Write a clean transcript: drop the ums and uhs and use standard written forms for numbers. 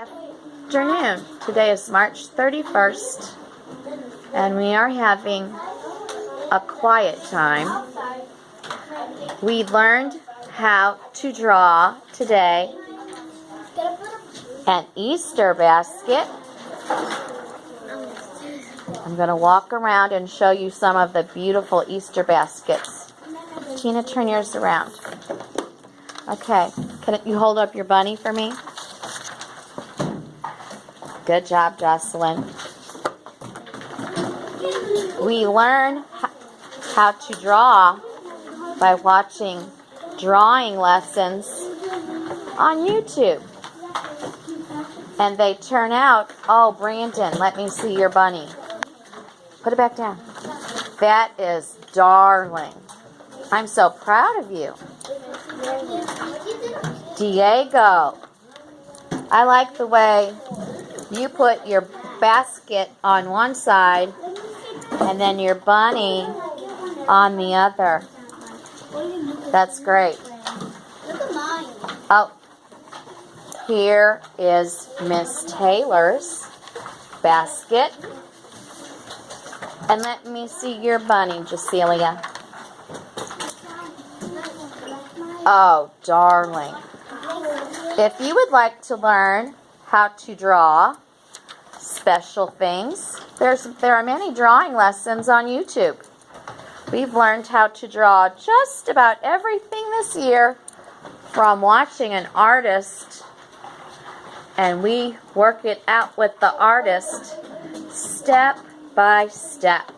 Afternoon. Today is March 31st, and we are having a quiet time. We learned how to draw today an Easter basket. I'm going to walk around and show you some of the beautiful Easter baskets. Tina, turn yours around. Okay, can you hold up your bunny for me? Good job, Jocelyn. We learn how to draw by watching drawing lessons on YouTube. And they turn out, oh, Brandon, let me see your bunny. Put it back down. That is darling. I'm so proud of you. Diego, I like the way you put your basket on one side and then your bunny on the other. That's great. Oh, here is Miss Taylor's basket. And let me see your bunny, Jacelia. Oh, darling. If you would like to learn how to draw special things, there are many drawing lessons on YouTube. We've learned how to draw just about everything this year from watching an artist, and we work it out with the artist step by step.